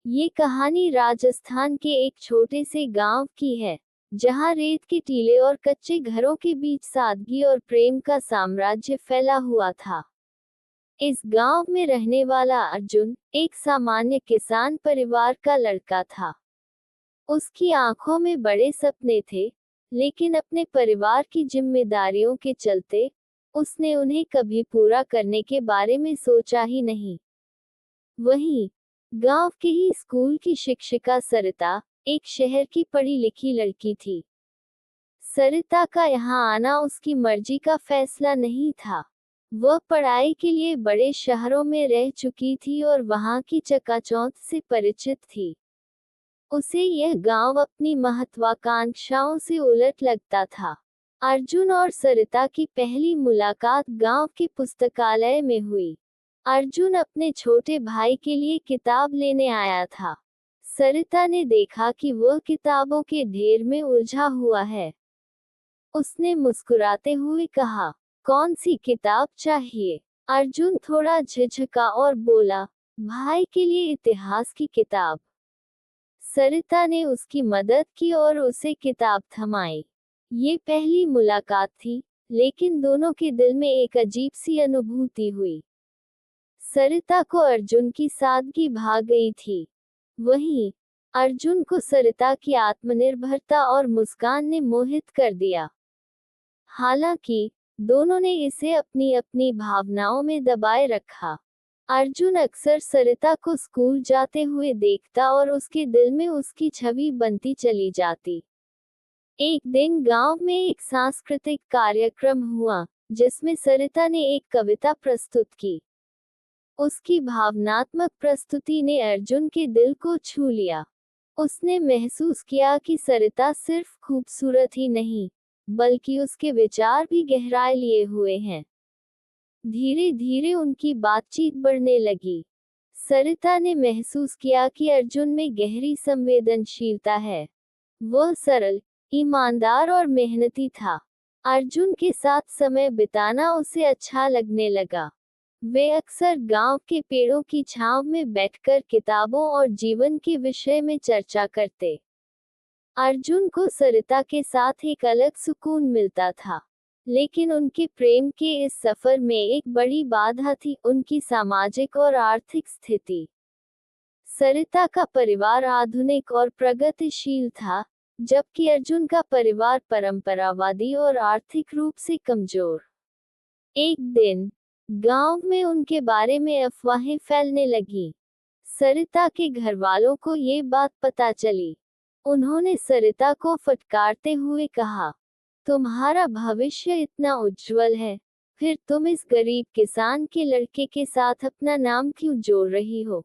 ये कहानी राजस्थान के एक छोटे से गांव की है, जहां रेत के टीले और कच्चे घरों के बीच सादगी और प्रेम का साम्राज्य फैला हुआ था। इस गांव में रहने वाला अर्जुन एक सामान्य किसान परिवार का लड़का था। उसकी आंखों में बड़े सपने थे, लेकिन अपने परिवार की जिम्मेदारियों के चलते उसने उन्हें कभी पूरा करने के बारे में सोचा ही नहीं। वहीं गांव के ही स्कूल की शिक्षिका सरिता एक शहर की पढ़ी लिखी लड़की थी। सरिता का यहाँ आना उसकी मर्जी का फैसला नहीं था। वह पढ़ाई के लिए बड़े शहरों में रह चुकी थी और वहाँ की चकाचौंध से परिचित थी। उसे यह गांव अपनी महत्वाकांक्षाओं से उलट लगता था। अर्जुन और सरिता की पहली मुलाकात गांव के पुस्तकालय में हुई। अर्जुन अपने छोटे भाई के लिए किताब लेने आया था। सरिता ने देखा कि वह किताबों के ढेर में उलझा हुआ है। उसने मुस्कुराते हुए कहा, कौन सी किताब चाहिए? अर्जुन थोड़ा झिझका और बोला, भाई के लिए इतिहास की किताब। सरिता ने उसकी मदद की और उसे किताब थमाई। ये पहली मुलाकात थी, लेकिन दोनों के दिल में एक अजीब सी अनुभूति हुई। सरिता को अर्जुन की सादगी भा गई थी। वहीं अर्जुन को सरिता की आत्मनिर्भरता और मुस्कान ने मोहित कर दिया। हालांकि दोनों ने इसे अपनी अपनी भावनाओं में दबाए रखा। अर्जुन अक्सर सरिता को स्कूल जाते हुए देखता और उसके दिल में उसकी छवि बनती चली जाती। एक दिन गांव में एक सांस्कृतिक कार्यक्रम हुआ, जिसमें सरिता ने एक कविता प्रस्तुत की। उसकी भावनात्मक प्रस्तुति ने अर्जुन के दिल को छू लिया। उसने महसूस किया कि सरिता सिर्फ खूबसूरत ही नहीं, बल्कि उसके विचार भी गहराई लिए हुए हैं। धीरे धीरे उनकी बातचीत बढ़ने लगी। सरिता ने महसूस किया कि अर्जुन में गहरी संवेदनशीलता है। वह सरल, ईमानदार और मेहनती था। अर्जुन के साथ समय बिताना उसे अच्छा लगने लगा। वे अक्सर गांव के पेड़ों की छांव में बैठकर किताबों और जीवन के विषय में चर्चा करते। अर्जुन को सरिता के साथ एक अलग सुकून मिलता था, लेकिन उनके प्रेम के इस सफर में एक बड़ी बाधा थी, उनकी सामाजिक और आर्थिक स्थिति। सरिता का परिवार आधुनिक और प्रगतिशील था, जबकि अर्जुन का परिवार परंपरावादी और आर्थिक रूप से कमजोर। एक दिन गांव में उनके बारे में अफवाहें फैलने लगी। सरिता के घरवालों को ये बात पता चली। उन्होंने सरिता को फटकारते हुए कहा, तुम्हारा भविष्य इतना उज्जवल है, फिर तुम इस गरीब किसान के लड़के के साथ अपना नाम क्यों जोड़ रही हो?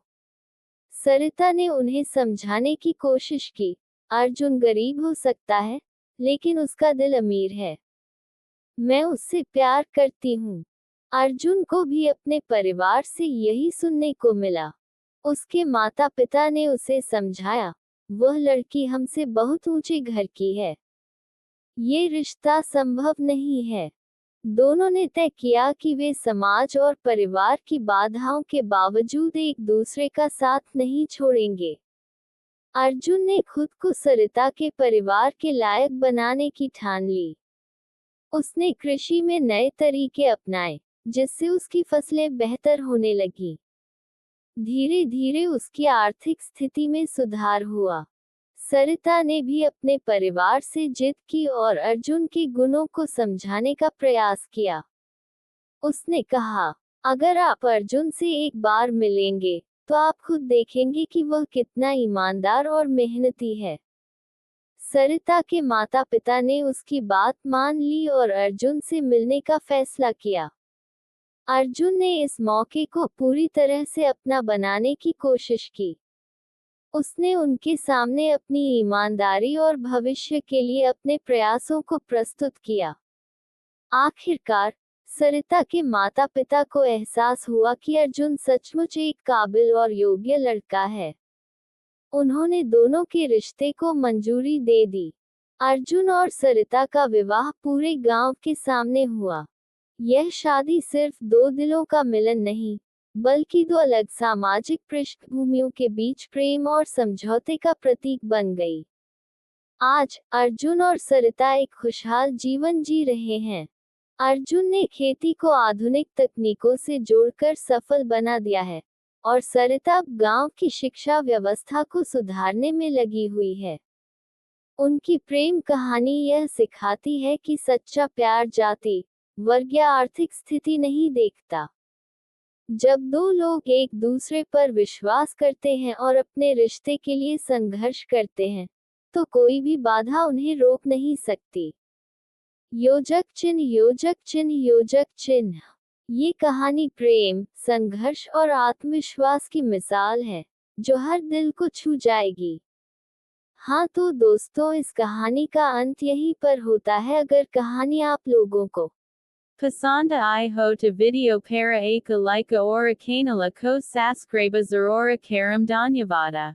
सरिता ने उन्हें समझाने की कोशिश की, अर्जुन गरीब हो सकता है, लेकिन उसका दिल अमीर है। मैं उससे प्यार करती हूँ। अर्जुन को भी अपने परिवार से यही सुनने को मिला। उसके माता पिता ने उसे समझाया, वह लड़की हमसे बहुत ऊंचे घर की है। ये रिश्ता संभव नहीं है। दोनों ने तय किया कि वे समाज और परिवार की बाधाओं के बावजूद एक दूसरे का साथ नहीं छोड़ेंगे। अर्जुन ने खुद को सरिता के परिवार के लायक बनाने की ठान ली। उसने कृषि में नए तरीके अपनाए, जिससे उसकी फसलें बेहतर होने लगी। धीरे धीरे उसकी आर्थिक स्थिति में सुधार हुआ। सरिता ने भी अपने परिवार से जिद की और अर्जुन के गुणों को समझाने का प्रयास किया। उसने कहा, अगर आप अर्जुन से एक बार मिलेंगे, तो आप खुद देखेंगे कि वह कितना ईमानदार और मेहनती है। सरिता के माता पिता ने उसकी बात मान ली और अर्जुन से मिलने का फैसला किया। अर्जुन ने इस मौके को पूरी तरह से अपना बनाने की कोशिश की। उसने उनके सामने अपनी ईमानदारी और भविष्य के लिए अपने प्रयासों को प्रस्तुत किया। आखिरकार सरिता के माता पिता को एहसास हुआ कि अर्जुन सचमुच एक काबिल और योग्य लड़का है। उन्होंने दोनों के रिश्ते को मंजूरी दे दी। अर्जुन और सरिता का विवाह पूरे गांव के सामने हुआ। यह शादी सिर्फ दो दिलों का मिलन नहीं, बल्कि दो अलग सामाजिक पृष्ठभूमियों के बीच प्रेम और समझौते का प्रतीक बन गई। आज अर्जुन और सरिता एक खुशहाल जीवन जी रहे हैं। अर्जुन ने खेती को आधुनिक तकनीकों से जोड़कर सफल बना दिया है और सरिता अब गांव की शिक्षा व्यवस्था को सुधारने में लगी हुई है। उनकी प्रेम कहानी यह सिखाती है कि सच्चा प्यार जाति, वर्ग या आर्थिक स्थिति नहीं देखता। जब दो लोग एक दूसरे पर विश्वास करते हैं और अपने रिश्ते के लिए संघर्ष करते हैं, तो कोई भी बाधा उन्हें रोक नहीं सकती। योजक चिन्ह, योजक चिन्ह, योजक चिन्ह। ये कहानी प्रेम, संघर्ष और आत्मविश्वास की मिसाल है, जो हर दिल को छू जाएगी। हाँ तो दोस्तों, इस कहानी का अंत यहीं पर होता है। अगर कहानी आप लोगों को पसंद आई हो तो वीडियो para एक like और kanala को subscribe जरूर करम धन्यवाद।